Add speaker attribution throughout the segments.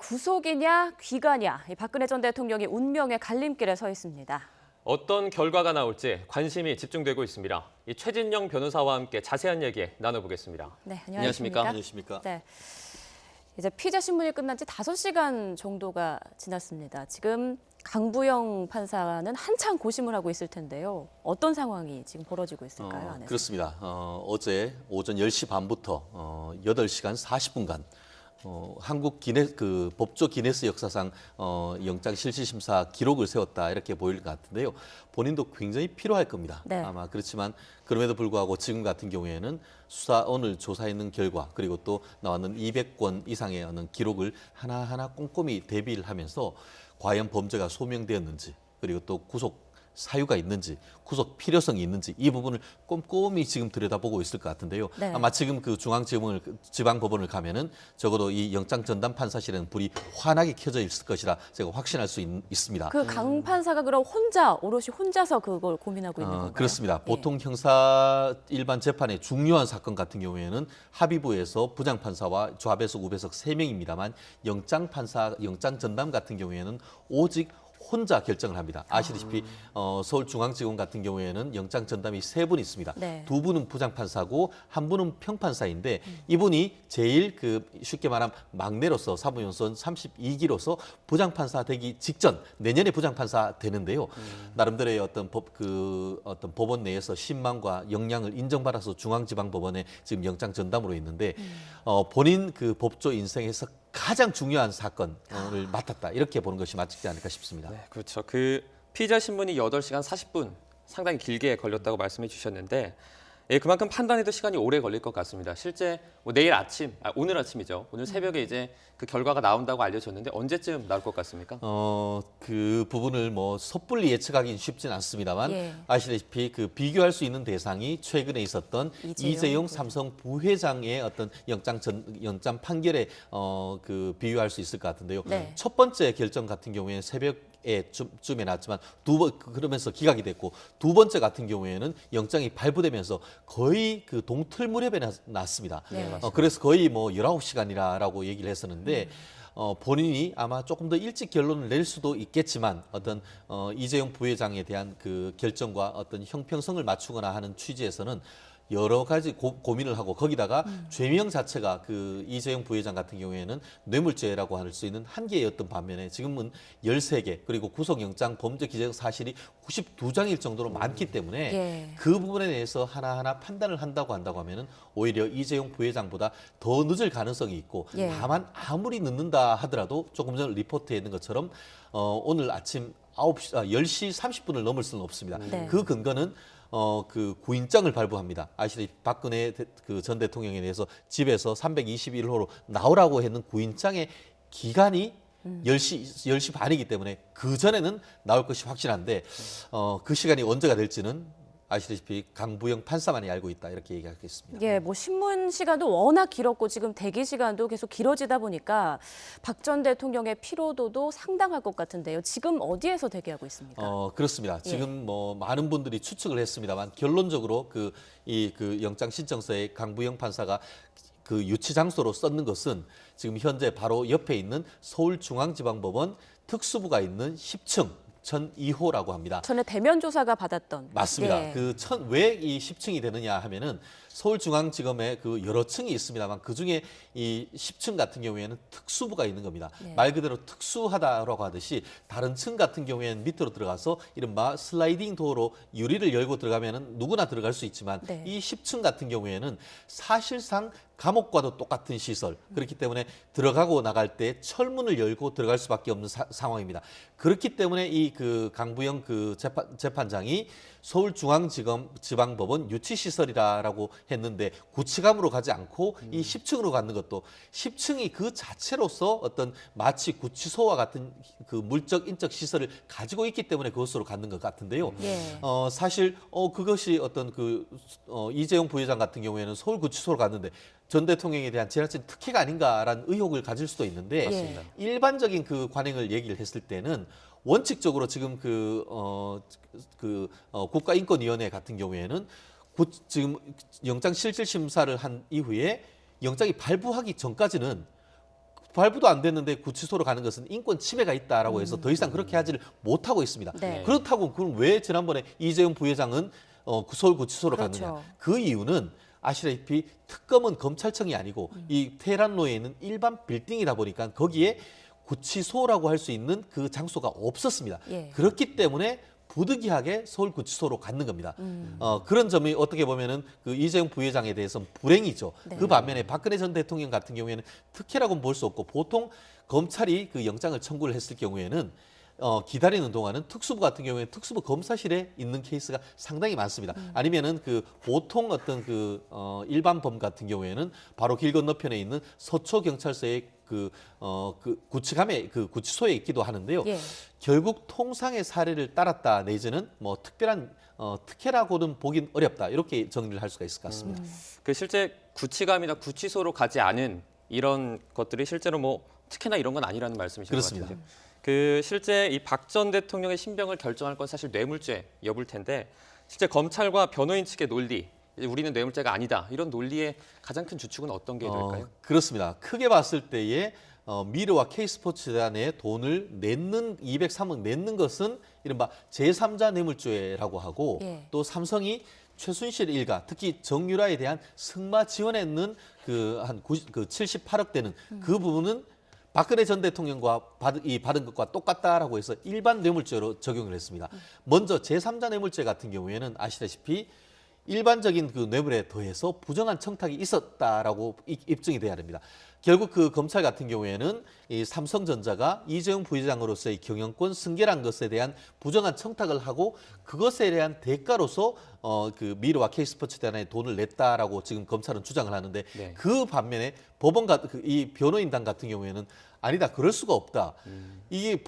Speaker 1: 구속이냐 귀가냐, 박근혜 전 대통령이 운명의 갈림길에 서 있습니다.
Speaker 2: 어떤 결과가 나올지 관심이 집중되고 있습니다. 이 최진영 변호사와 함께 자세한 얘기 나눠보겠습니다.
Speaker 1: 네,
Speaker 2: 안녕하십니까?
Speaker 3: 안녕하십니까?
Speaker 1: 네. 이제 피의자 신문이 끝난 지 5시간 정도가 지났습니다. 지금 강부영 판사는 한창 고심을 하고 있을 텐데요. 어떤 상황이 지금 벌어지고 있을까요? 안에서?
Speaker 3: 그렇습니다. 어제 오전 10시 반부터 8시간 40분간 한국 법조 기네스 역사상 영장 실질 심사 기록을 세웠다 이렇게 보일 것 같은데요. 본인도 굉장히 피로할 겁니다.
Speaker 1: 네.
Speaker 3: 아마 그렇지만 그럼에도 불구하고 지금 같은 경우에는 오늘 조사했는 결과 그리고 또 나왔는 200건 이상의 어느 기록을 하나하나 꼼꼼히 대비를 하면서 과연 범죄가 소명되었는지 그리고 또 구속 사유가 있는지, 구속 필요성이 있는지 이 부분을 꼼꼼히 지금 들여다보고 있을 것 같은데요.
Speaker 1: 네.
Speaker 3: 아마 지금 그 지방법원을 가면은 적어도 이 영장 전담 판사실에는 불이 환하게 켜져 있을 것이라 제가 확신할 수 있습니다.
Speaker 1: 그 강 판사가 그럼 오롯이 혼자서 그걸 고민하고 있는 건가요?
Speaker 3: 그렇습니다.
Speaker 1: 예.
Speaker 3: 보통 형사 일반 재판의 중요한 사건 같은 경우에는 합의부에서 부장판사와 좌배석, 우배석 3명입니다만 영장 전담 같은 경우에는 오직 혼자 결정을 합니다. 아시다시피 서울중앙지검 같은 경우에는 영장 전담이 3분 있습니다.
Speaker 1: 네.
Speaker 3: 2분은 부장판사고 1분은 평판사인데 이분이 제일 쉽게 말하면 막내로서 사무연수원 32기로서 부장판사 되기 직전 내년에 부장판사 되는데요. 나름대로의 어떤 어떤 법원 내에서 신망과 역량을 인정받아서 중앙지방법원에 지금 영장 전담으로 있는데 본인 그 법조 인생에서 가장 중요한 사건을 맡았다 이렇게 보는 것이 맞지 않을까 싶습니다.
Speaker 2: 네, 그렇죠. 그 피의자 신문이 8시간 40분 상당히 길게 걸렸다고 말씀해 주셨는데 그만큼 판단에도 시간이 오래 걸릴 것 같습니다. 실제 오늘 아침이죠. 오늘 새벽에 이제 그 결과가 나온다고 알려졌는데 언제쯤 나올 것 같습니까?
Speaker 3: 그 부분을 섣불리 예측하기는 쉽진 않습니다만
Speaker 1: 예.
Speaker 3: 아시다시피 비교할 수 있는 대상이 최근에 있었던 이재용 삼성 부회장의 어떤 영장 판결에 비유할 수 있을 것 같은데요.
Speaker 1: 네.
Speaker 3: 첫 번째 결정 같은 경우에는 쯤에 났지만 그러면서 기각이 됐고 두 번째 같은 경우에는 영장이 발부되면서 거의 그 동틀 무렵에 났습니다.
Speaker 1: 네.
Speaker 3: 그래서 거의 19시간이라고 얘기를 했었는데 본인이 아마 조금 더 일찍 결론을 낼 수도 있겠지만 어떤 이재용 부회장에 대한 그 결정과 어떤 형평성을 맞추거나 하는 취지에서는 여러 가지 고민을 하고 거기다가 죄명 자체가 그 이재용 부회장 같은 경우에는 뇌물죄라고 할 수 있는 한계였던 반면에 지금은 13개 그리고 구속영장 범죄 기재 사실이 92장일 정도로 많기 때문에
Speaker 1: 예.
Speaker 3: 그 부분에 대해서 하나하나 판단을 한다고 하면은 오히려 이재용 부회장보다 더 늦을 가능성이 있고
Speaker 1: 예.
Speaker 3: 다만 아무리 늦는다 하더라도 조금 전 리포트에 있는 것처럼 오늘 아침 10시 30분을 넘을 수는 없습니다.
Speaker 1: 네.
Speaker 3: 그 근거는 그 구인장을 발부합니다. 아시다시피 박근혜 전 대통령에 대해서 집에서 321호로 나오라고 했는 구인장의 기간이 10시 반이기 때문에 그 전에는 나올 것이 확실한데 그 시간이 언제가 될지는 아시다시피 강부영 판사만이 알고 있다 이렇게 얘기하겠습니다.
Speaker 1: 예, 신문 시간도 워낙 길었고 지금 대기 시간도 계속 길어지다 보니까 박 전 대통령의 피로도도 상당할 것 같은데요. 지금 어디에서 대기하고 있습니까?
Speaker 3: 그렇습니다.
Speaker 1: 예.
Speaker 3: 지금 많은 분들이 추측을 했습니다만 결론적으로 그 영장 신청서에 강부영 판사가 그 유치 장소로 썼는 것은 지금 현재 바로 옆에 있는 서울중앙지방법원 특수부가 있는 10층 1002호라고 합니다.
Speaker 1: 전에 대면 조사가 받았던.
Speaker 3: 맞습니다.
Speaker 1: 예.
Speaker 3: 왜 이 10층이 되느냐 하면은 서울중앙지검에 그 여러 층이 있습니다만 그 중에 이 10층 같은 경우에는 특수부가 있는 겁니다.
Speaker 1: 네.
Speaker 3: 말 그대로 특수하다라고 하듯이 다른 층 같은 경우에는 밑으로 들어가서 이른바 슬라이딩 도어로 유리를 열고 들어가면은 누구나 들어갈 수 있지만
Speaker 1: 네.
Speaker 3: 이 10층 같은 경우에는 사실상 감옥과도 똑같은 시설. 그렇기 때문에 들어가고 나갈 때 철문을 열고 들어갈 수밖에 없는 상황입니다. 그렇기 때문에 이 강부영 재판장이 서울중앙지검 지방법원 유치시설이라고 했는데 구치감으로 가지 않고 이 10층으로 가는 것도 10층이 그 자체로서 어떤 마치 구치소와 같은 그 물적 인적 시설을 가지고 있기 때문에 그것으로 가는 것 같은데요.
Speaker 1: 예.
Speaker 3: 사실 그것이 어떤 이재용 부회장 같은 경우에는 서울구치소로 갔는데 전 대통령에 대한 지나친 특혜가 아닌가라는 의혹을 가질 수도 있는데
Speaker 1: 맞습니다.
Speaker 3: 일반적인 그 관행을 얘기를 했을 때는 원칙적으로 지금 국가인권위원회 같은 경우에는 지금 영장 실질 심사를 한 이후에 영장이 발부하기 전까지는 발부도 안 됐는데 구치소로 가는 것은 인권 침해가 있다라고 해서 더 이상 그렇게 하지를 못하고 있습니다.
Speaker 1: 네.
Speaker 3: 그렇다고 그럼 왜 지난번에 이재용 부회장은 서울구치소로
Speaker 1: 그렇죠.
Speaker 3: 갔느냐? 그 이유는 아시다시피 특검은 검찰청이 아니고 이 테헤란로에 있는 일반 빌딩이다 보니까 거기에 구치소라고 할 수 있는 그 장소가 없었습니다.
Speaker 1: 예.
Speaker 3: 그렇기 때문에 부득이하게 서울구치소로 갔는 겁니다. 그런 점이 어떻게 보면은 그 이재용 부회장에 대해서는 불행이죠.
Speaker 1: 네.
Speaker 3: 그 반면에 박근혜 전 대통령 같은 경우에는 특혜라고는 볼 수 없고 보통 검찰이 그 영장을 청구를 했을 경우에는 기다리는 동안은 특수부 같은 경우에 특수부 검사실에 있는 케이스가 상당히 많습니다. 아니면은 그 보통 어떤 그 일반 범 같은 경우에는 바로 길 건너편에 있는 서초 경찰서의 그 구치감에 그 구치소에 있기도 하는데요.
Speaker 1: 예.
Speaker 3: 결국 통상의 사례를 따랐다 내지는 뭐 특별한 특혜라고는 보긴 어렵다 이렇게 정리를 할 수가 있을 것 같습니다.
Speaker 2: 그 실제 구치감이나 구치소로 가지 않은 이런 것들이 실제로 뭐 특혜나 이런 건 아니라는 말씀이신 것
Speaker 3: 그렇습니다.
Speaker 2: 같은데. 그 실제 이 박 전 대통령의 신병을 결정할 건 사실 뇌물죄 여부일 텐데 실제 검찰과 변호인 측의 논리, 이제 우리는 뇌물죄가 아니다 이런 논리의 가장 큰 주축은 어떤 게 될까요?
Speaker 3: 그렇습니다. 크게 봤을 때에 미르와 K스포츠단에 돈을 내는 203억 내는 것은 이른바 제3자 뇌물죄라고 하고
Speaker 1: 예.
Speaker 3: 또 삼성이 최순실 일가 특히 정유라에 대한 승마 지원했는 그 78억 되는 그 부분은 박근혜 전 대통령과 받은 것과 똑같다라고 해서 일반 뇌물죄로 적용을 했습니다. 먼저 제3자 뇌물죄 같은 경우에는 아시다시피 일반적인 그 뇌물에 더해서 부정한 청탁이 있었다라고 입증이 돼야 됩니다. 결국 그 검찰 같은 경우에는 이 삼성전자가 이재용 부회장으로서의 경영권 승계란 것에 대한 부정한 청탁을 하고 그것에 대한 대가로서 그 미르와 K스포츠단에 돈을 냈다라고 지금 검찰은 주장을 하는데
Speaker 2: 네.
Speaker 3: 그 반면에 이 변호인단 같은 경우에는 아니다 그럴 수가 없다. 이게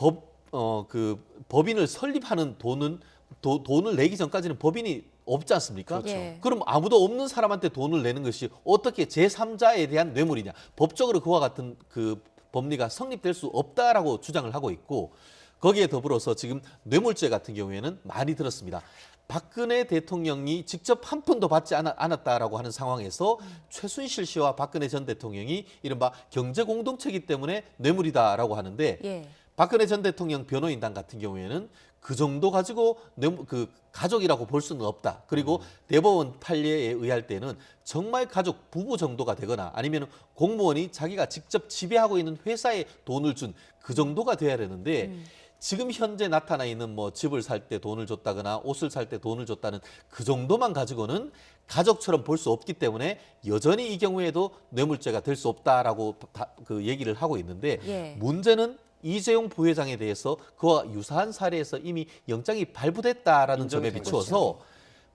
Speaker 3: 법인을 설립하는 돈을 내기 전까지는 법인이 없지 않습니까?
Speaker 1: 그렇죠. 예.
Speaker 3: 그럼 아무도 없는 사람한테 돈을 내는 것이 어떻게 제3자에 대한 뇌물이냐? 법적으로 그와 같은 그 법리가 성립될 수 없다라고 주장을 하고 있고 거기에 더불어서 지금 뇌물죄 같은 경우에는 많이 들었습니다. 박근혜 대통령이 직접 한 푼도 받지 않았다라고 하는 상황에서 최순실 씨와 박근혜 전 대통령이 이른바 경제 공동체이기 때문에 뇌물이다라고 하는데
Speaker 1: 예.
Speaker 3: 박근혜 전 대통령 변호인단 같은 경우에는 그 정도 가지고 그 가족이라고 볼 수는 없다. 그리고 대법원 판례에 의할 때는 정말 가족 부부 정도가 되거나 아니면 공무원이 자기가 직접 지배하고 있는 회사에 돈을 준 그 정도가 돼야 되는데 지금 현재 나타나 있는 뭐 집을 살 때 돈을 줬다거나 옷을 살 때 돈을 줬다는 그 정도만 가지고는 가족처럼 볼 수 없기 때문에 여전히 이 경우에도 뇌물죄가 될 수 없다라고 그 얘기를 하고 있는데
Speaker 1: 예.
Speaker 3: 문제는 이재용 부회장에 대해서 그와 유사한 사례에서 이미 영장이 발부됐다라는 점에
Speaker 2: 인정이 된
Speaker 3: 비추어서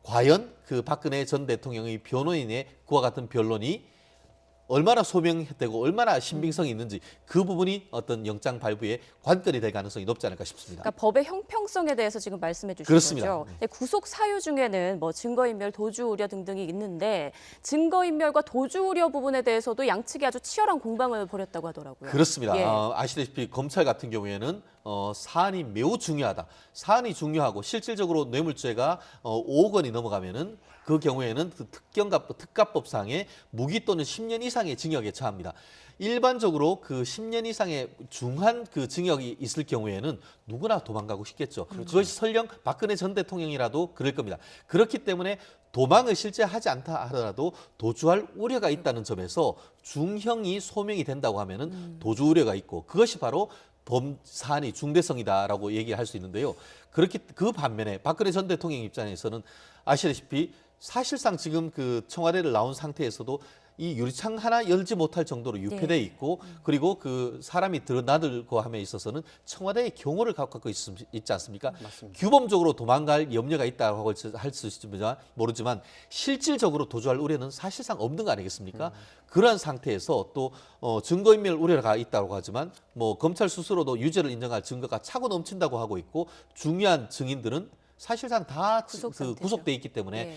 Speaker 3: 과연 그 박근혜 전 대통령의 변호인의 그와 같은 변론이 얼마나 소명되고 얼마나 신빙성이 있는지 그 부분이 어떤 영장 발부에 관건이 될 가능성이 높지 않을까 싶습니다.
Speaker 1: 그러니까 법의 형평성에 대해서 지금 말씀해 주신
Speaker 3: 그렇습니다.
Speaker 1: 거죠. 네, 구속 사유 중에는 뭐 증거인멸, 도주 우려 등등이 있는데 증거인멸과 도주 우려 부분에 대해서도 양측이 아주 치열한 공방을 벌였다고 하더라고요.
Speaker 3: 그렇습니다.
Speaker 1: 예.
Speaker 3: 아시다시피 검찰 같은 경우에는 사안이 매우 중요하다. 사안이 중요하고 실질적으로 뇌물죄가 5억 원이 넘어가면은 그 경우에는 그 특가법상의 무기 또는 10년 이상의 징역에 처합니다. 일반적으로 그 10년 이상의 중한 그 징역이 있을 경우에는 누구나 도망가고 싶겠죠. 그것이 설령 박근혜 전 대통령이라도 그럴 겁니다. 그렇기 때문에 도망을 실제 하지 않다 하더라도 도주할 우려가 있다는 점에서 중형이 소명이 된다고 하면은 도주 우려가 있고 그것이 바로 사안이 중대성이다라고 얘기할 수 있는데요. 그 반면에 박근혜 전 대통령 입장에서는 아시다시피 사실상 지금 그 청와대를 나온 상태에서도 이 유리창 하나 열지 못할 정도로 유폐돼 있고 그리고 그 사람이 드러나들고 함에 있어서는 청와대의 경호를 갖고 있지 않습니까?
Speaker 2: 맞습니다.
Speaker 3: 규범적으로 도망갈 염려가 있다고 할 수 있지만 모르지만 실질적으로 도주할 우려는 사실상 없는 거 아니겠습니까? 그러한 상태에서 또 증거인멸 우려가 있다고 하지만 뭐 검찰 스스로도 유죄를 인정할 증거가 차고 넘친다고 하고 있고 중요한 증인들은 사실상 다 구속돼 있기 때문에
Speaker 1: 예.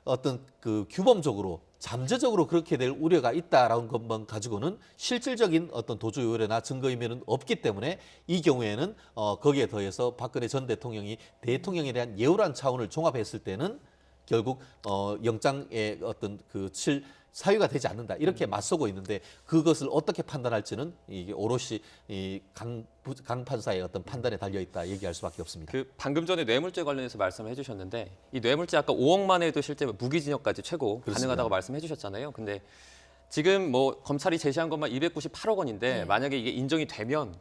Speaker 3: 어떤 그 규범적으로 잠재적으로 그렇게 될 우려가 있다라는 것만 가지고는 실질적인 어떤 도주 우려나 증거인멸은 없기 때문에 이 경우에는 거기에 더해서 박근혜 전 대통령이 대통령에 대한 예우란 차원을 종합했을 때는 결국 영장의 어떤 사유가 되지 않는다 이렇게 맞서고 있는데 그것을 어떻게 판단할지는 이게 오롯이 이 강 판사의 어떤 판단에 달려 있다 얘기할 수밖에 없습니다.
Speaker 2: 그 방금 전에 뇌물죄 관련해서 말씀을 해주셨는데 이 뇌물죄 아까 5억만 해도 실제 무기징역까지 최고
Speaker 3: 그렇습니다.
Speaker 2: 가능하다고 말씀해 주셨잖아요. 근데 지금 뭐 검찰이 제시한 것만 298억 원인데
Speaker 1: 네.
Speaker 2: 만약에 이게 인정이 되면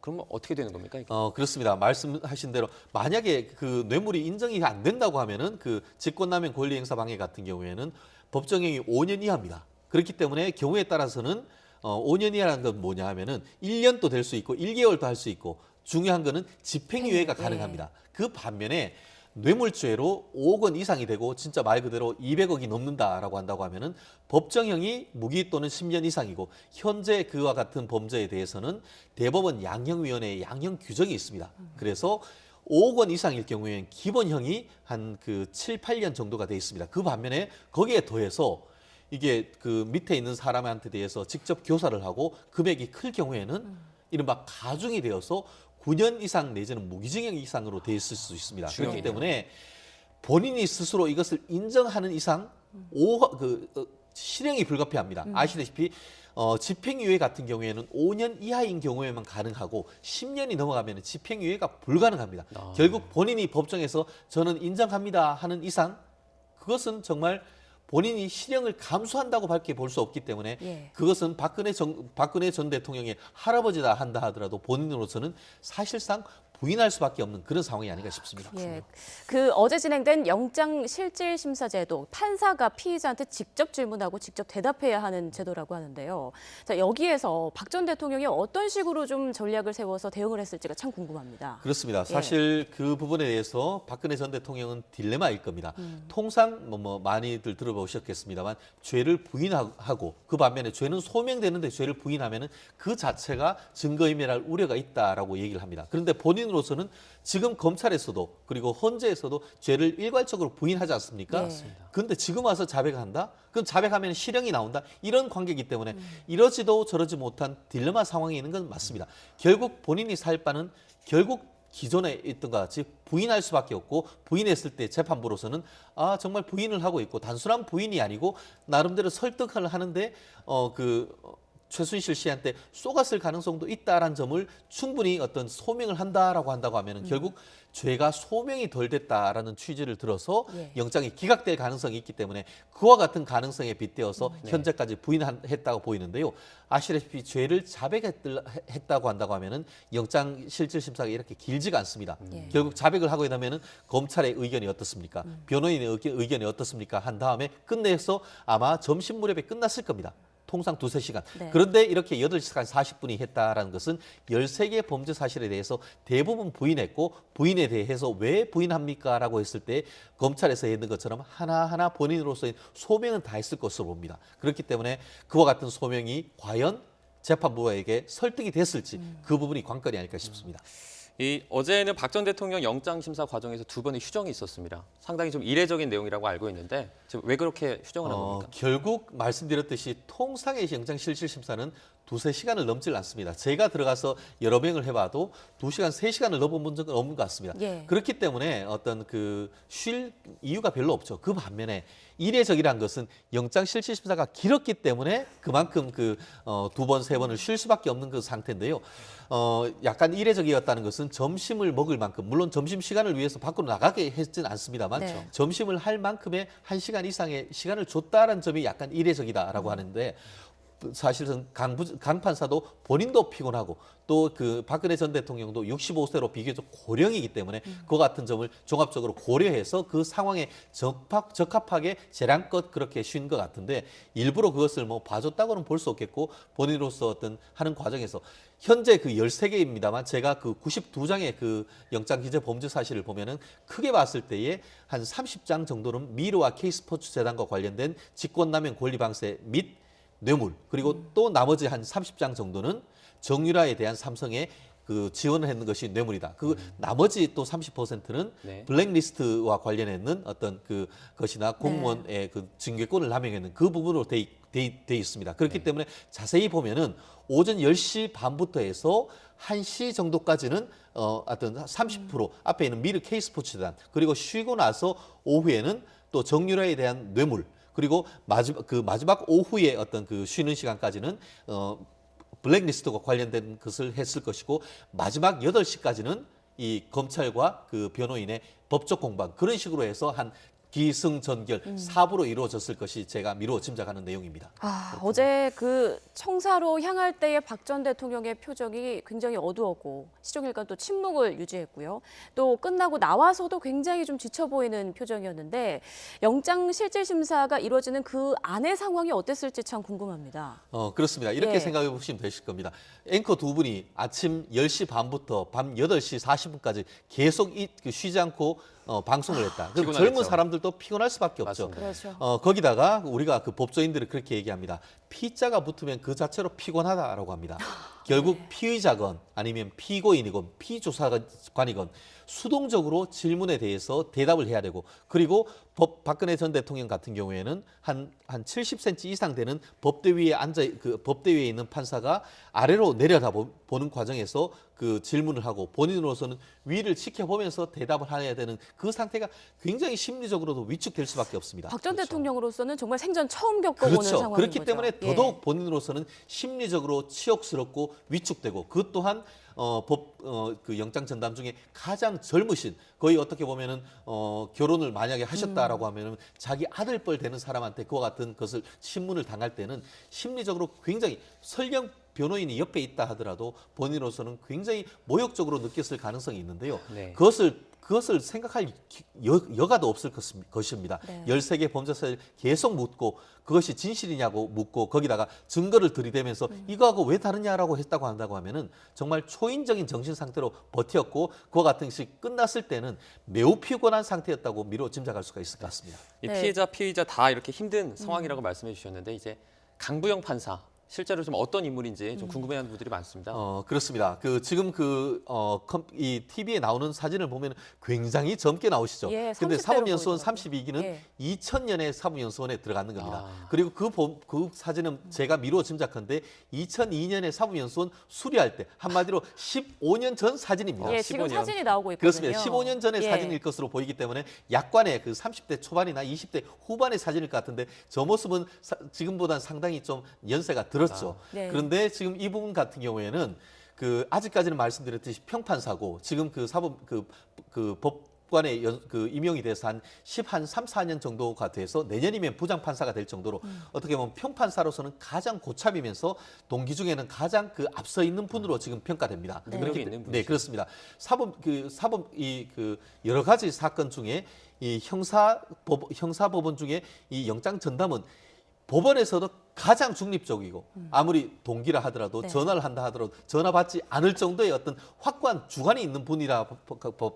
Speaker 2: 그러면 어떻게 되는 겁니까? 이게?
Speaker 3: 그렇습니다. 말씀하신 대로 만약에 그 뇌물이 인정이 안 된다고 하면은 그 직권남용 권리행사방해 같은 경우에는 법정형이 5년 이하입니다. 그렇기 때문에 경우에 따라서는 5년 이하라는 건 뭐냐 하면은 1년도 될 수 있고 1개월도 할 수 있고 중요한 거는 집행유예가
Speaker 1: 네.
Speaker 3: 가능합니다. 그 반면에 뇌물죄로 5억 원 이상이 되고 진짜 말 그대로 200억이 넘는다라고 한다고 하면은 법정형이 무기 또는 10년 이상이고 현재 그와 같은 범죄에 대해서는 대법원 양형위원회의 양형 규정이 있습니다. 그래서 5억 원 이상일 경우에는 기본형이 한 그 7, 8년 정도가 돼 있습니다. 그 반면에 거기에 더해서 이게 그 밑에 있는 사람한테 대해서 직접 교사를 하고 금액이 클 경우에는 이른바 가중이 되어서 9년 이상 내지는 무기징역 이상으로 돼 있을 수 있습니다. 그렇기
Speaker 2: 중형이네요.
Speaker 3: 때문에 본인이 스스로 이것을 인정하는 이상 실형이 불가피합니다. 아시다시피 집행유예 같은 경우에는 5년 이하인 경우에만 가능하고 10년이 넘어가면 집행유예가 불가능합니다. 결국 본인이 법정에서 저는 인정합니다 하는 이상 그것은 정말 본인이 실형을 감수한다고 밖에 볼 수 없기 때문에
Speaker 1: 예.
Speaker 3: 그것은 박근혜 전 대통령의 할아버지다 한다 하더라도 본인으로서는 사실상 부인할 수밖에 없는 그런 상황이 아닌가 싶습니다.
Speaker 1: 예, 그 어제 진행된 영장실질심사제도 판사가 피의자한테 직접 질문하고 직접 대답해야 하는 제도라고 하는데요. 자, 여기에서 박 전 대통령이 어떤 식으로 좀 전략을 세워서 대응을 했을지가 참 궁금합니다.
Speaker 3: 그렇습니다. 사실 그 부분에 대해서 박근혜 전 대통령은 딜레마일 겁니다. 통상 뭐 많이들 들어보셨겠습니다만 죄를 부인하고 그 반면에 죄는 소명되는데 죄를 부인하면은 그 자체가 증거인멸할 우려가 있다라고 얘기를 합니다. 그런데 본인으로서는 지금 검찰에서도 그리고 헌재에서도 죄를 일괄적으로 부인하지 않습니까?
Speaker 1: 네.
Speaker 3: 그런데 지금 와서 자백한다? 그럼 자백하면 실형이 나온다? 이런 관계이기 때문에 이러지도 저러지 못한 딜레마 상황에 있는 건 맞습니다. 결국 본인이 살 바는 결국 기존에 있던 것 같이 부인할 수밖에 없고 부인했을 때 재판부로서는 정말 부인을 하고 있고 단순한 부인이 아니고 나름대로 설득을 하는데 최순실 씨한테 쏘갔을 가능성도 있다라는 점을 충분히 어떤 소명을 한다라고 한다고 하면은 결국 죄가 소명이 덜 됐다라는 취지를 들어서
Speaker 1: 예.
Speaker 3: 영장이 기각될 가능성이 있기 때문에 그와 같은 가능성에 빗대어서 현재까지 부인했다고 보이는데요. 아시다시피 죄를 자백했다고 한다고 하면은 영장 실질 심사가 이렇게 길지가 않습니다.
Speaker 1: 예.
Speaker 3: 결국 자백을 하고 나면은 검찰의 의견이 어떻습니까? 변호인의 의견이 어떻습니까? 한 다음에 끝내서 아마 점심 무렵에 끝났을 겁니다. 통상 2-3시간.
Speaker 1: 네.
Speaker 3: 그런데 이렇게 8시간 40분이 했다라는 것은 13개 범죄 사실에 대해서 대부분 부인했고 부인에 대해서 왜 부인합니까? 라고 했을 때 검찰에서 했는 것처럼 하나하나 본인으로서의 소명은 다 했을 것으로 봅니다. 그렇기 때문에 그와 같은 소명이 과연 재판부에게 설득이 됐을지 그 부분이 관건이 아닐까 싶습니다.
Speaker 2: 어제는 박 전 대통령 영장 심사 과정에서 2번의 휴정이 있었습니다. 상당히 좀 이례적인 내용이라고 알고 있는데 지금 왜 그렇게 휴정을 한 겁니까?
Speaker 3: 결국 말씀드렸듯이 통상의 영장 실질 심사는 2-3시간을 넘질 않습니다. 제가 들어가서 여러 명을 해봐도 2시간, 3시간을 넘어본 적은 없는 것 같습니다.
Speaker 1: 예.
Speaker 3: 그렇기 때문에 어떤 쉴 이유가 별로 없죠. 그 반면에 이례적이라는 것은 영장 실질 심사가 길었기 때문에 그만큼 2번, 3번을 쉴 수밖에 없는 그 상태인데요. 약간 이례적이었다는 것은 점심을 먹을 만큼 물론 점심 시간을 위해서 밖으로 나가게 했지는 않습니다만
Speaker 1: 네.
Speaker 3: 점심을 할 만큼의 1시간 이상의 시간을 줬다는 점이 약간 이례적이다라고 하는데 사실은 강 판사도 본인도 피곤하고 또 박근혜 전 대통령도 65세로 비교적 고령이기 때문에 그 같은 점을 종합적으로 고려해서 그 상황에 적합하게 재량껏 그렇게 쉰 것 같은데 일부러 그것을 봐줬다고는 볼 수 없겠고 본인으로서 어떤 하는 과정에서 현재 13개입니다만 제가 92장의 영장 기재 범죄 사실을 보면은 크게 봤을 때에 한 30장 정도는 미르와 K스포츠 재단과 관련된 직권남용 권리방해 및 뇌물 그리고 또 나머지 한 30장 정도는 정유라에 대한 삼성의 지원을 했는 것이 뇌물이다. 나머지 또 30%는
Speaker 2: 네.
Speaker 3: 블랙리스트와 관련했는 어떤 것이나 공무원의 징계권을 남용했는 그 부분으로 돼 있습니다. 그렇기 때문에 자세히 보면은 오전 10시 반부터 해서 1시 정도까지는 어떤 30% 앞에 있는 미르 K스포츠단 그리고 쉬고 나서 오후에는 또 정유라에 대한 뇌물 그리고 마지막 오후에 어떤 그 쉬는 시간까지는 블랙리스트와 관련된 것을 했을 것이고 마지막 8시까지는 이 검찰과 그 변호인의 법적 공방 그런 식으로 해서 한 기승전결 사부로 이루어졌을 것이 제가 미루어 짐작하는 내용입니다.
Speaker 1: 어제 그 청사로 향할 때의 박 전 대통령의 표정이 굉장히 어두웠고 시종일관 또 침묵을 유지했고요. 또 끝나고 나와서도 굉장히 좀 지쳐 보이는 표정이었는데 영장 실질 심사가 이루어지는 그 안의 상황이 어땠을지 참 궁금합니다.
Speaker 3: 그렇습니다. 이렇게
Speaker 1: 예.
Speaker 3: 생각해 보시면 되실 겁니다. 앵커 두 분이 아침 10시 반부터 밤 8시 40분까지 계속 쉬지 않고 방송을 했다. 그럼
Speaker 2: 피곤하겠죠.
Speaker 3: 젊은 사람들도 피곤할 수밖에 없죠.
Speaker 2: 맞습니다.
Speaker 1: 그렇죠.
Speaker 3: 거기다가 우리가 그 법조인들이 그렇게 얘기합니다. 피자가 붙으면 그 자체로 피곤하다라고 합니다. 결국 피의자건 아니면 피고인이건 피조사관이건 수동적으로 질문에 대해서 대답을 해야 되고 그리고 박근혜 전 대통령 같은 경우에는 한 70cm 이상 되는 법대 위에 있는 판사가 아래로 내려다 보는 과정에서 그 질문을 하고 본인으로서는 위를 지켜보면서 대답을 해야 되는 그 상태가 굉장히 심리적으로도 위축될 수밖에 없습니다.
Speaker 1: 박 전 대통령으로서는 정말 생전 처음 겪어보는
Speaker 3: 그렇죠.
Speaker 1: 상황인
Speaker 3: 그렇기
Speaker 1: 거죠.
Speaker 3: 때문에
Speaker 1: 예.
Speaker 3: 더더욱 본인으로서는 심리적으로 치욕스럽고 위축되고 그 또한 그 영장 전담 중에 가장 젊으신 거의 어떻게 보면은 결혼을 만약에 하셨다라고 하면은 자기 아들뻘 되는 사람한테 그와 같은 것을 신문을 당할 때는 심리적으로 굉장히 설령 변호인이 옆에 있다 하더라도 본인으로서는 굉장히 모욕적으로 느꼈을 가능성이 있는데요.
Speaker 2: 네.
Speaker 3: 그것을 생각할 여가도 없을 것입니다.
Speaker 1: 네.
Speaker 3: 13개 범죄사를 계속 묻고 그것이 진실이냐고 묻고 거기다가 증거를 들이대면서 이거하고 왜 다르냐라고 했다고 한다고 하면은 정말 초인적인 정신 상태로 버텼고 그와 같은 것이 끝났을 때는 매우 피곤한 상태였다고 미루어 짐작할 수가 있을 것 같습니다.
Speaker 2: 이
Speaker 1: 네.
Speaker 2: 피의자 다 이렇게 힘든 상황이라고 말씀해 주셨는데 이제 강부영 판사 실제로 좀 어떤 인물인지 좀 궁금해하는 분들이 많습니다.
Speaker 3: 그렇습니다. 지금 이 TV에 나오는 사진을 보면 굉장히 젊게 나오시죠.
Speaker 1: 예,
Speaker 3: 근데
Speaker 1: 30대로
Speaker 3: 사법연수원
Speaker 1: 보이더라고요.
Speaker 3: 32기는
Speaker 1: 예.
Speaker 3: 2000년에 사법연수원에 들어가는 겁니다.
Speaker 2: 아.
Speaker 3: 그리고 그 사진은 제가 미루어 짐작한데 2002년에 사법연수원 수리할 때 한마디로 15년 전 사진입니다.
Speaker 1: 예, 지금
Speaker 2: 15년.
Speaker 1: 사진이 나오고 있거든요.
Speaker 3: 그렇습니다. 15년 전의
Speaker 1: 예.
Speaker 3: 사진일 것으로 보이기 때문에 약관의 그 30대 초반이나 20대 후반의 사진일 것 같은데 저 모습은 지금보다는 상당히 좀 연세가 들었죠.
Speaker 1: 네.
Speaker 3: 그런데 지금 이 부분 같은 경우에는 아직까지는 말씀드렸듯이 평판사고 지금 법관에 임용이 돼서 한 3, 4년 정도가 돼서 내년이면 부장판사가 될 정도로 어떻게 보면 평판사로서는 가장 고참이면서 동기 중에는 가장 앞서 있는 분으로 지금 평가됩니다.
Speaker 2: 능력이 있는 분이죠.
Speaker 3: 네, 그렇습니다. 여러 가지 사건 중에 이 형사법원 중에 이 영장 전담은 법원에서도 가장 중립적이고 아무리 동기라 하더라도
Speaker 1: 네.
Speaker 3: 전화를 한다 하더라도 전화 받지 않을 정도의 어떤 확고한 주관이 있는 분이라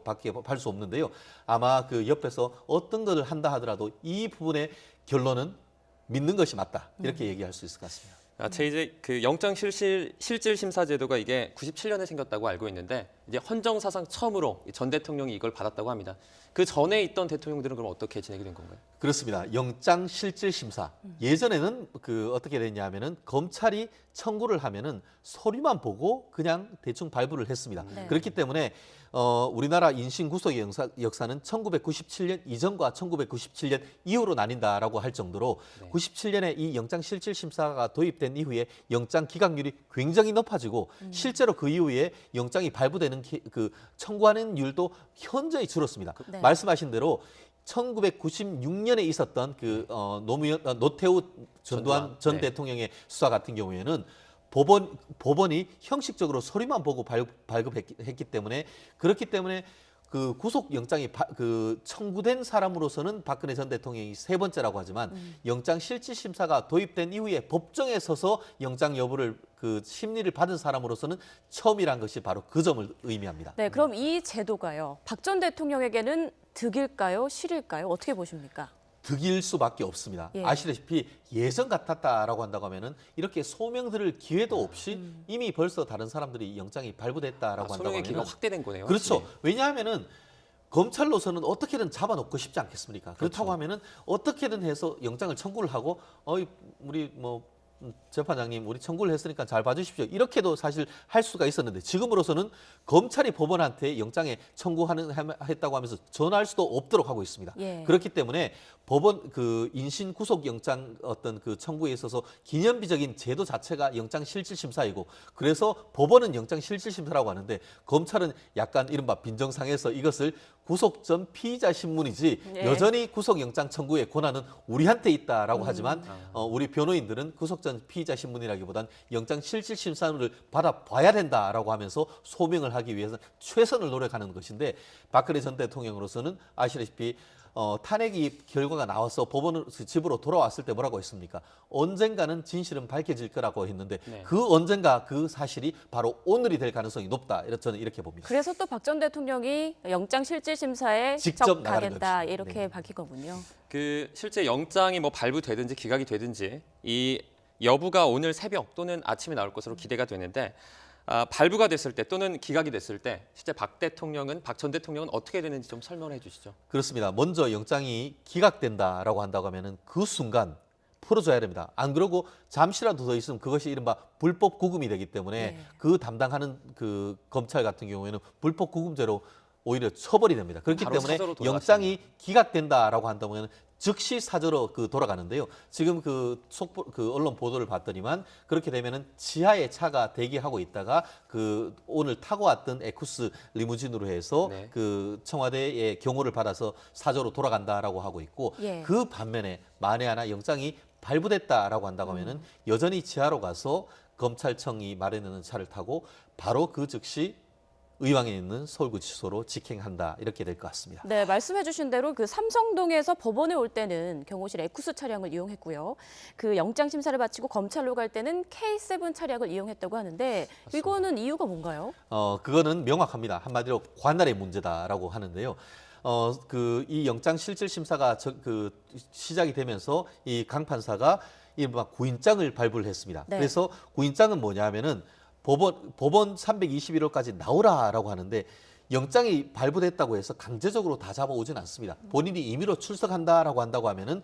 Speaker 3: 밖에 할 수 없는데요. 아마 그 옆에서 어떤 것을 한다 하더라도 이 부분의 결론은 믿는 것이 맞다. 이렇게 얘기할 수 있을 것 같습니다.
Speaker 2: 제 이제 그 영장 실질 심사 제도가 이게 97년에 생겼다고 알고 있는데 이제 헌정 사상 처음으로 전 대통령이 이걸 받았다고 합니다. 그 전에 있던 대통령들은 그럼 어떻게 진행이 된 건가요?
Speaker 3: 그렇습니다. 영장 실질 심사. 예전에는 어떻게 됐냐면은 검찰이 청구를 하면은 서류만 보고 그냥 대충 발부를 했습니다.
Speaker 1: 네.
Speaker 3: 그렇기 때문에 우리나라 인신 구속의 역사는 1997년 이전과 1997년 이후로 나뉜다라고 할 정도로
Speaker 2: 네.
Speaker 3: 97년에 이 영장 실질 심사가 도입된 이후에 영장 기각률이 굉장히 높아지고 실제로 그 이후에 영장이 발부되는 청구하는 율도 현저히 줄었습니다.
Speaker 1: 네.
Speaker 3: 말씀하신 대로 1996년에 있었던 노태우 전두환 전
Speaker 2: 네.
Speaker 3: 대통령의 수사 같은 경우에는 법원이 형식적으로 서류만 보고 발급했기 때문에 그렇기 때문에 그 구속영장이 청구된 사람으로서는 박근혜 전 대통령이 세 번째라고 하지만 영장 실질 심사가 도입된 이후에 법정에 서서 영장 여부를 심리를 받은 사람으로서는 처음이란 것이 바로 그 점을 의미합니다.
Speaker 1: 네, 그럼 이 제도가요. 박 전 대통령에게는 득일까요? 실일까요? 어떻게 보십니까?
Speaker 3: 득일 수밖에 없습니다.
Speaker 1: 예.
Speaker 3: 아시다시피 예전 같았다라고 한다고 하면은 이렇게 소명 들을 기회도 없이 이미 벌써 다른 사람들이 영장이 발부됐다라고 한다고
Speaker 2: 소명의
Speaker 3: 하면은
Speaker 2: 기가 확대된 거네요.
Speaker 3: 그렇죠.
Speaker 2: 네.
Speaker 3: 왜냐하면은 검찰로서는 어떻게든 잡아놓고 싶지 않겠습니까? 그렇다고 하면은 어떻게든 해서 영장을 청구를 하고 우리 재판장님 우리 청구를 했으니까 잘 봐주십시오. 이렇게도 사실 할 수가 있었는데 지금으로서는 검찰이 법원한테 영장에 했다고 하면서 전화할 수도 없도록 하고 있습니다.
Speaker 1: 예.
Speaker 3: 그렇기 때문에 법원 그 인신 구속 영장 어떤 그 청구에 있어서 기념비적인 제도 자체가 영장 실질 심사이고 그래서 법원은 영장 실질 심사라고 하는데 검찰은 약간 이른바 빈정상에서 이것을 구속 전 피의자 신문이지
Speaker 1: 네.
Speaker 3: 여전히 구속 영장 청구의 권한은 우리한테 있다라고 하지만 우리 변호인들은 구속 전 피의자 신문이라기보단 영장 실질 심사를 받아봐야 된다라고 하면서 소명을 하기 위해서 최선을 노력하는 것인데 박근혜 전 대통령으로서는 아시다시피 탄핵이 결과가 나와서 법원 집으로 돌아왔을 때 뭐라고 했습니까? 언젠가는 진실은 밝혀질 거라고 했는데
Speaker 2: 네.
Speaker 3: 그 언젠가 그 사실이 바로 오늘이 될 가능성이 높다. 저는 이렇게 봅니다.
Speaker 1: 그래서 또 박 전 대통령이 영장 실질 심사에
Speaker 3: 직접 나가는
Speaker 1: 가겠다
Speaker 3: 거죠.
Speaker 1: 이렇게
Speaker 3: 네.
Speaker 1: 밝힌 거군요.
Speaker 2: 그 실제 영장이 뭐 발부되든지 기각이 되든지 이 여부가 오늘 새벽 또는 아침에 나올 것으로 기대가 되는데 발부가 됐을 때 또는 기각이 됐을 때 실제 박 전 대통령은 어떻게 되는지 좀 설명해 주시죠.
Speaker 3: 그렇습니다. 먼저 영장이 기각된다라고 한다고 하면은 그 순간 풀어줘야 됩니다. 안 그러고 잠시라도 더 있으면 그것이 이른바 불법 구금이 되기 때문에
Speaker 1: 네.
Speaker 3: 그 담당하는 그 검찰 같은 경우에는 불법 구금죄로 오히려 처벌이 됩니다. 그렇기
Speaker 2: 바로
Speaker 3: 때문에
Speaker 2: 사저로 돌아가시네요.
Speaker 3: 영장이 기각된다라고 한다면 즉시 사저로 돌아가는데요. 지금 그 언론 보도를 봤더니만 그렇게 되면은 지하에 차가 대기하고 있다가 그 오늘 타고 왔던 에쿠스 리무진으로 해서
Speaker 2: 네.
Speaker 3: 그 청와대의 경호를 받아서 사저로 돌아간다라고 하고 있고
Speaker 1: 예.
Speaker 3: 그 반면에 만에 하나 영장이 발부됐다라고 한다고 하면은 여전히 지하로 가서 검찰청이 마련하는 차를 타고 바로 그 즉시 의왕에 있는 서울구치소로 직행한다 이렇게 될 것 같습니다.
Speaker 1: 네, 말씀해주신 대로 그 삼성동에서 법원에 올 때는 경호실 에쿠스 차량을 이용했고요. 그 영장 심사를 마치고 검찰로 갈 때는 K7 차량을 이용했다고 하는데 이거는 이유가 뭔가요?
Speaker 3: 그거는 명확합니다. 한마디로 관할의 문제다라고 하는데요. 이 영장 실질 심사가 시작이 되면서 이 강 판사가 이른바 구인장을 발부를 했습니다.
Speaker 1: 네.
Speaker 3: 그래서 구인장은 뭐냐면은 법원 321호까지 나오라라고 하는데 영장이 발부됐다고 해서 강제적으로 다 잡아오진 않습니다. 본인이 임의로 출석한다라고 한다고 하면은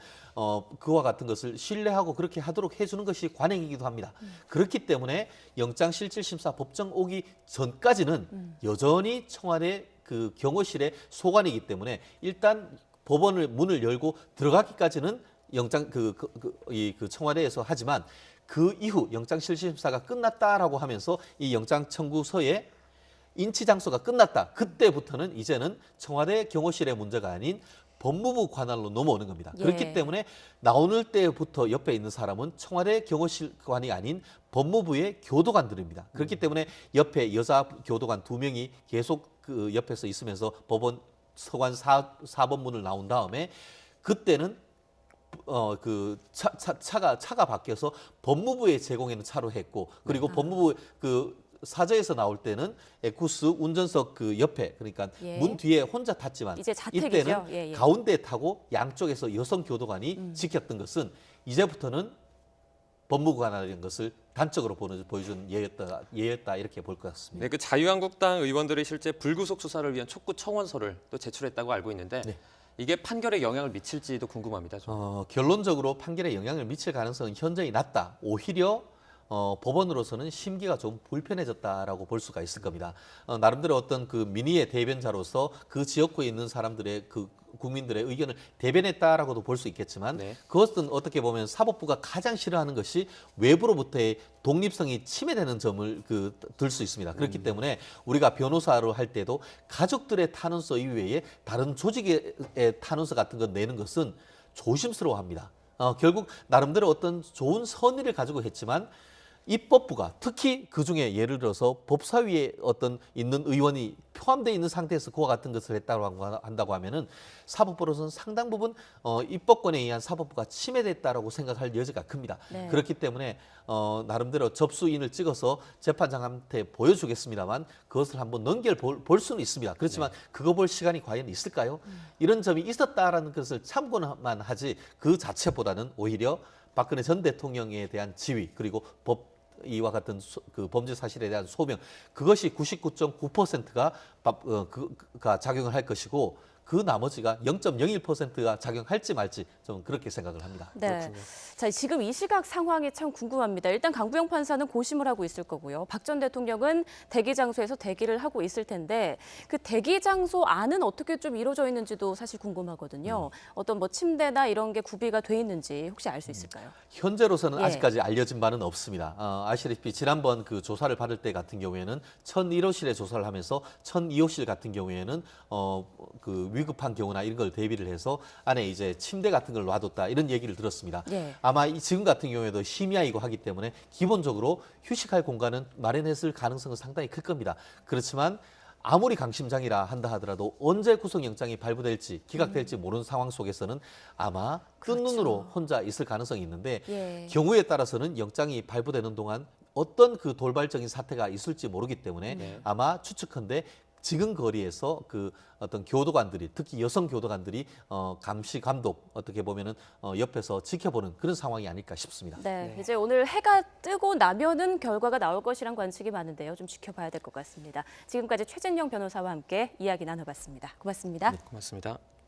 Speaker 3: 그와 같은 것을 신뢰하고 그렇게 하도록 해주는 것이 관행이기도 합니다. 그렇기 때문에 영장 실질 심사 법정 오기 전까지는 여전히 청와대 그 경호실의 소관이기 때문에 일단 법원을 문을 열고 들어가기까지는 영장 그 청와대에서 하지만 그 이후 영장 실질 심사가 끝났다라고 하면서 이 영장 청구서에 인치 장소가 끝났다. 그때부터는 이제는 청와대 경호실의 문제가 아닌 법무부 관할로 넘어오는 겁니다.
Speaker 1: 예.
Speaker 3: 그렇기 때문에 나오는 때부터 옆에 있는 사람은 청와대 경호실관이 아닌 법무부의 교도관들입니다. 그렇기 때문에 옆에 여자 교도관 2명이 계속 그 옆에서 있으면서 법원 서관 4번 문을 나온 다음에 그때는 차가 바뀌어서 법무부에 제공하는 차로 했고 그리고 법무부 사저에서 나올 때는 에쿠스 운전석 그 옆에 그러니까
Speaker 1: 예.
Speaker 3: 문 뒤에 혼자 탔지만
Speaker 1: 이제 자택이죠.
Speaker 3: 이때는
Speaker 1: 예, 예.
Speaker 3: 가운데 타고 양쪽에서 여성 교도관이 지켰던 것은 이제부터는 법무부 관할인 것을 단적으로 보여준 예였다 이렇게 볼 것 같습니다.
Speaker 2: 네, 그 자유한국당 의원들이 실제 불구속 수사를 위한 촉구 청원서를 또 제출했다고 알고 있는데
Speaker 3: 네.
Speaker 2: 이게 판결에 영향을 미칠지도 궁금합니다.
Speaker 3: 결론적으로 판결에 영향을 미칠 가능성은 현저히 낮다. 오히려 법원으로서는 심기가 좀 불편해졌다라고 볼 수가 있을 겁니다. 나름대로 어떤 그 민의의 대변자로서 그 지역구에 있는 사람들의 국민들의 의견을 대변했다라고도 볼 수 있겠지만
Speaker 2: 네.
Speaker 3: 그것은 어떻게 보면 사법부가 가장 싫어하는 것이 외부로부터의 독립성이 침해되는 점을 들 수 있습니다. 그렇기 때문에 우리가 변호사로 할 때도 가족들의 탄원서 이외에 다른 조직의 탄원서 같은 거 내는 것은 조심스러워합니다. 결국 나름대로 어떤 좋은 선의를 가지고 했지만 입법부가 특히 그중에 예를 들어서 법사위에 어떤 있는 의원이 포함되어 있는 상태에서 그와 같은 것을 했다고 한다고 하면은 사법부로서는 상당 부분 입법권에 의한 사법부가 침해됐다라고 생각할 여지가 큽니다.
Speaker 1: 네.
Speaker 3: 그렇기 때문에 나름대로 접수인을 찍어서 재판장한테 보여주겠습니다만 그것을 한번 볼 수는 있습니다. 그렇지만 그거 볼 시간이 과연 있을까요? 이런 점이 있었다라는 것을 참고만 하지 그 자체보다는 오히려 박근혜 전 대통령에 대한 지위 그리고 이와 같은 그 범죄 사실에 대한 소명 그것이 99.9%가 작용을 할 것이고 그 나머지가 0.01%가 작용할지 말지 좀 그렇게 생각을 합니다.
Speaker 1: 네. 자, 지금 이 시각 상황이 참 궁금합니다. 일단 강부영 판사는 고심을 하고 있을 거고요. 박 전 대통령은 대기 장소에서 대기를 하고 있을 텐데 그 대기 장소 안은 어떻게 좀 이루어져 있는지도 사실 궁금하거든요. 어떤 뭐 침대나 이런 게 구비가 돼 있는지 혹시 알 수 있을까요?
Speaker 3: 현재로서는
Speaker 1: 예.
Speaker 3: 아직까지 알려진 바는 없습니다. 아시다시피 지난번 그 조사를 받을 때 같은 경우에는 1001호실에 조사를 하면서 1002호실 같은 경우에는 그 위급한 경우나 이런 걸 대비를 해서 안에 이제 침대 같은 걸 놔뒀다 이런 얘기를 들었습니다.
Speaker 1: 예.
Speaker 3: 아마 지금 같은 경우에도 심야이고 하기 때문에 기본적으로 휴식할 공간은 마련했을 가능성은 상당히 클 겁니다. 그렇지만 아무리 강심장이라 한다 하더라도 언제 구속영장이 발부될지 기각될지 모르는 상황 속에서는 아마 뜬 눈으로 혼자 있을 가능성이 있는데
Speaker 1: 예.
Speaker 3: 경우에 따라서는 영장이 발부되는 동안 어떤 그 돌발적인 사태가 있을지 모르기 때문에 아마 추측컨대 지금 거리에서 그 어떤 교도관들이 특히 여성 교도관들이 감시 감독 어떻게 보면은 옆에서 지켜보는 그런 상황이 아닐까 싶습니다.
Speaker 1: 네, 이제 오늘 해가 뜨고 나면은 결과가 나올 것이란 관측이 많은데요. 좀 지켜봐야 될 것 같습니다. 지금까지 최진영 변호사와 함께 이야기 나눠봤습니다. 고맙습니다.
Speaker 2: 고맙습니다.